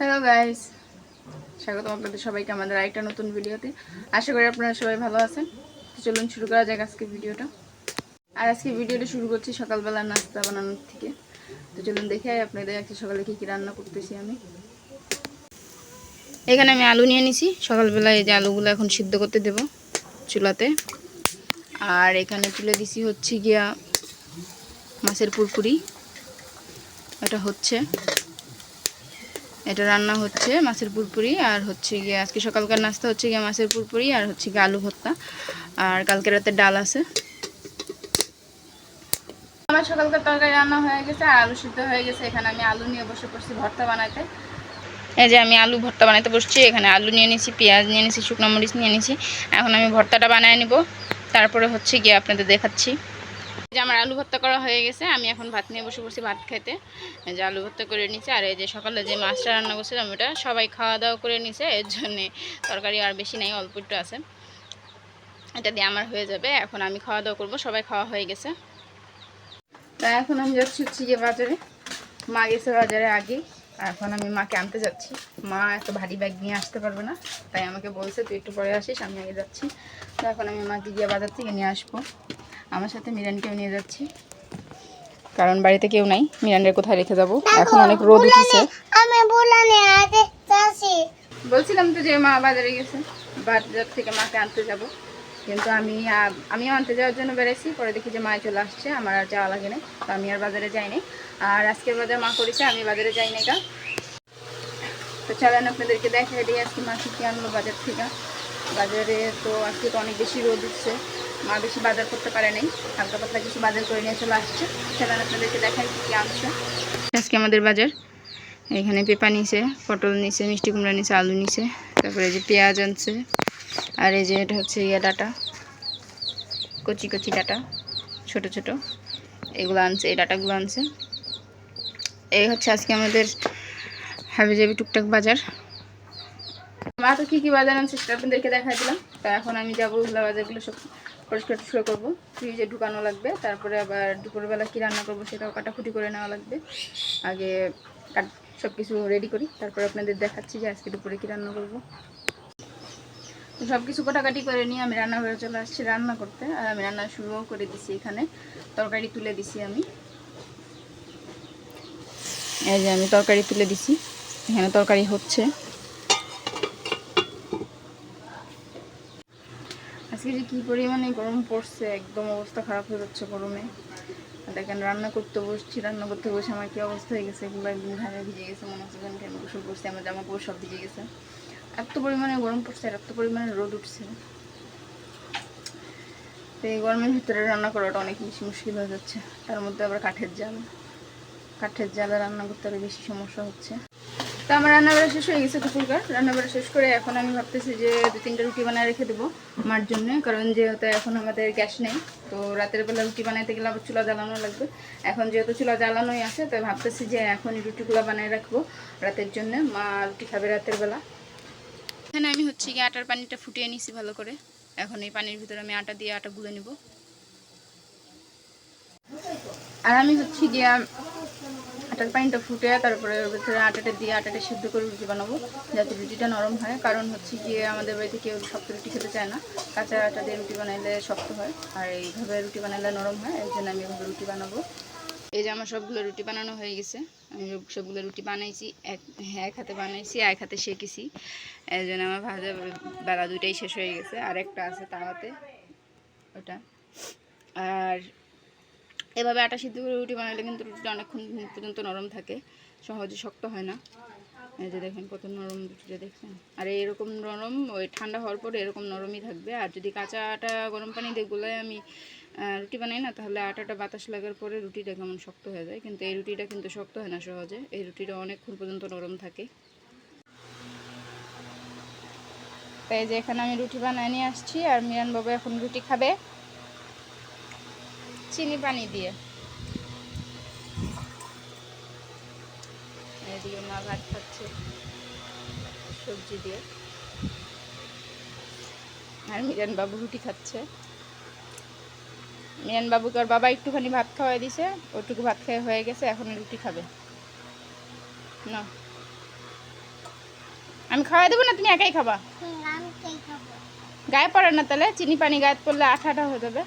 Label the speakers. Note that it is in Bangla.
Speaker 1: হ্যালো গাইস, স্বাগতম আপনাদের সবাইকে আমাদের আরেকটা নতুন ভিডিওতে। আশা করি আপনারা সবাই ভালো আছেন। তো চলুন শুরু করা যাক আজকে ভিডিওটা। আর আজকে ভিডিওটা শুরু করছি সকালবেলা নাস্তা বানানোর থেকে। তো চলুন দেখে আপনাদের আজকে সকালে কী রান্না করতেছি আমি। এখানে আমি আলু নিয়ে নিছি সকালবেলা। এই যে আলুগুলো এখন সিদ্ধ করতে দেব চুলাতে। আর এখানে তুলে দিছি হচ্ছে গিয়া মাছের পুরপুরি। এটা রান্না হচ্ছে মাছের পুরপুরি। আর হচ্ছে গিয়ে আজকে সকালকার নাস্তা হচ্ছে গিয়ে মাছের পুরপুরি আর হচ্ছে গিয়ে আলু ভর্তা। আর কালকে রাতে ডাল আছে। আমার সকালকার তরকারি রান্না হয়ে গেছে আর আলু সিদ্ধ হয়ে গেছে। এখানে আমি আলু নিয়ে বসে পড়ছি ভর্তা বানাতে। এই যে আমি আলু ভর্তা বানাতে বসছি। এখানে আলু নিয়ে নিছি, পেঁয়াজ নিয়ে নিছি, শুকনো মরিচ নিয়ে নিছি। এখন আমি ভর্তাটা বানিয়ে নিব, তারপরে হচ্ছে গিয়ে আপনাদের দেখাচ্ছি। যে আমার আলু ভর্তা করা হয়ে গেছে, আমি এখন ভাত নিয়ে বসে পড়ছি ভাত খেতে। এই যে আলু ভর্তা করে নিচ্ছে। আর এই যে সকালে যে মাছটা রান্না করছিলাম ওটা সবাই খাওয়া দাওয়া করে নিছে, এর জন্যে তরকারি আর বেশি নাই, অল্প একটু আছে। এটা দিয়ে আমার হয়ে যাবে। এখন আমি খাওয়া দাওয়া করবো, সবাই খাওয়া হয়ে গেছে। তা এখন আমি যাচ্ছি হচ্ছে গিয়ে বাজারে। মা গেছে বাজারে আগে, এখন আমি মাকে আনতে যাচ্ছি। মা এত ভারী ব্যাগ নিয়ে আসতে পারবে না, তাই আমাকে বলছে তুই একটু পরে আসিস, আমি আগে যাচ্ছি। তো এখন আমি মাকে গিয়ে বাজার থেকে নিয়ে আসবো। আমার সাথে মিরানকেও নিয়ে যাচ্ছি, কারণ বাড়িতে কেউ নাই। মিরান্ডার কোথায় রেখে যাব? এখন অনেক রোদ উঠেছে। বলছিলাম তো যে মা বাজারে গেছে, বাজার থেকে মাকে আনতে যাব। কিন্তু আমিও আনতে যাওয়ার জন্য বেড়েছি, পরে দেখি যে মা চলে আসছে, আমার আর যাওয়া লাগে না। তো আমি আর বাজারে যাইনি। আর আজকের বাজার মা করেছে, আমি বাজারে যাইনি। তো চলেন আপনাদেরকে দেখাই দিই আজকে মা কি আনলো বাজার থেকে। বাজারে তো আজকে তো অনেক বেশি রোদ উঠছে, মা বেশি বাজার করতে পারে নাই, হালকা পাতলা কিছু বাজার করে নিয়ে চলে আসছে। চলেন আপনাদেরকে দেখাই কি আনছে আজকে আমাদের বাজার। এখানে পেঁপা নিছে, পটল নিছে, মিষ্টি কুমড়া নিছে, আলু নিছে, তারপরে যে পেঁয়াজ আনছে। আর এই যে এটা হচ্ছে ডাটা, কচি কচি ডাটা, ছোট ছোট, এগুলো আনছে। এই ডাটাগুলো আনছে। এই হচ্ছে আজকে আমাদের হাবিজাবি টুকটাক বাজার। মা তো কী কী বাজার আনছে সেটা আপনাদেরকে দেখা দিলাম। তো এখন আমি যাবো ওগুলো বাজারগুলো সব পরিষ্কার টরিষ্কার করবো, ফ্রিজে ঢুকানো লাগবে। তারপরে আবার দুপুরবেলা কী রান্না করবো সেটাও কাটাকুটি করে নেওয়া লাগবে। আগে সব কিছু রেডি করি, তারপরে আপনাদের দেখাচ্ছি যে আজকে দুপুরে কী রান্না করবো। সব কিছু কাটাকাটি করে নিয়ে আমি রান্নাঘরে চলে আসছি রান্না করতে। আর আমি রান্না শুরুও করে দিছি। এখানে তরকারি তুলে দিছি আমি। এই যে আমি তরকারি তুলে দিছি, এখানে তরকারি হচ্ছে। আজকে যে কী পরিমাণে গরম পড়ছে, একদম অবস্থা খারাপ হয়ে যাচ্ছে গরমে। দেখেন রান্না করতে বসছি, রান্না করতে বসে আমার কী অবস্থা হয়ে গেছে, এগুলো একদম ঘামে ভিজে গেছে, মনে হচ্ছে যেন আমি গোসল করছি, আমার জামা কাপড় সব ভিজে গেছে। এত পরিমাণে গরম পড়ছে আর এত পরিমাণে রোদ উঠছে। তো এই গরমের ভিতরে রান্না করাটা অনেক বেশি মুশকিল হয়ে যাচ্ছে। তার মধ্যে আবার কাঠের জালে রান্না করতে আরও বেশি সমস্যা হচ্ছে। তো আমার রান্নাবাড়া শেষ হয়ে গেছে দুপুরকার। রান্নাবাড়া শেষ করে এখন আমি ভাবতেছি যে 2-3টা রুটি বানিয়ে রেখে দেবো মার জন্য, কারণ যেহেতু এখন আমাদের গ্যাস নেই। তো রাতের বেলা রুটি বানাইতে গেলে আবার চুলা জ্বালানো লাগবে। এখন যেহেতু চুলা জ্বালানোই আছে, তাই ভাবতেছি যে এখনই রুটিগুলো বানিয়ে রাখবো রাতের জন্য। মা রুটি খাবে রাতের বেলা। এখানে আমি হচ্ছে গিয়ে আটার পানিটা ফুটিয়ে নিছি ভালো করে। এখন এই পানির ভিতরে আমি আটা দিয়ে আটা গুলে নিব। আর আমি হচ্ছে গিয়া আটার পানিটা ফুটে তারপরে ওর ভিতরে আটাটা দিয়ে আটাটা সিদ্ধ করে রুটি বানাবো, যাতে রুটিটা নরম হয়। কারণ হচ্ছে গিয়ে আমাদের বাড়িতে কেউ শক্ত রুটি খেতে চায় না, কাঁচা আটা দিয়ে রুটি বানাইলে শক্ত হয়, আর এইভাবে রুটি বানাইলে নরম হয়। এর জন্য আমি এভাবে রুটি বানাবো। এই যে আমার সবগুলো রুটি বানানো হয়ে গেছে। আমি সবগুলো রুটি বানাইছি, এক হাতে বানাইছি, এক হাতে শেখেছি। এই জন্য আমার ভাজা বেলা দুইটাই শেষ হয়ে গেছে, আর একটা আছে তাওয়াতে ওটা। আর এভাবে আটা সিদ্ধ করে রুটি বানালে কিন্তু রুটিটা অনেকক্ষণ পর্যন্ত নরম থাকে, সহজে শক্ত হয় না। এই যে দেখেন কত নরম রুটিটা, দেখছেন? আর এরকম নরম ওই ঠান্ডা হওয়ার পরে এরকম নরমই থাকবে। আর যদি কাঁচা আটা গরম পানি দিয়ে গুলায় আমি রুটি বানাই না, তাহলে আটাটা বাতাস লাগার পরে রুটিটা কেমন শক্ত হয়ে যায়। কিন্তু এই রুটিটা কিন্তু শক্ত হয় না সহজে, এই রুটিটা অনেকক্ষণ পর্যন্ত নরম থাকে। তাই যে এখানে আমি রুটি বানিয়ে নিয়ে আসছি, আর মিরান বাবু এখন রুটি খাবে চিনি পানি দিয়ে। এদিকে মা ভাত খাচ্ছে সবজি দিয়ে, আর মিরান বাবু রুটি খাচ্ছে। মিরান বাবুকে ওর বাবা একটুখানি ভাত খাওয়াই দিছে, ওটুকু ভাত খেয়ে হয়ে গেছে, এখন রুটি খাবে না। আমি খাওয়াই দেবো না, তুমি একাই খাবা?
Speaker 2: আমি কেক খাবো।
Speaker 1: গায়ে পড়ে না তাহলে, চিনি পানি গায়ে পড়লে আঠা আঠা হয়ে যাবে।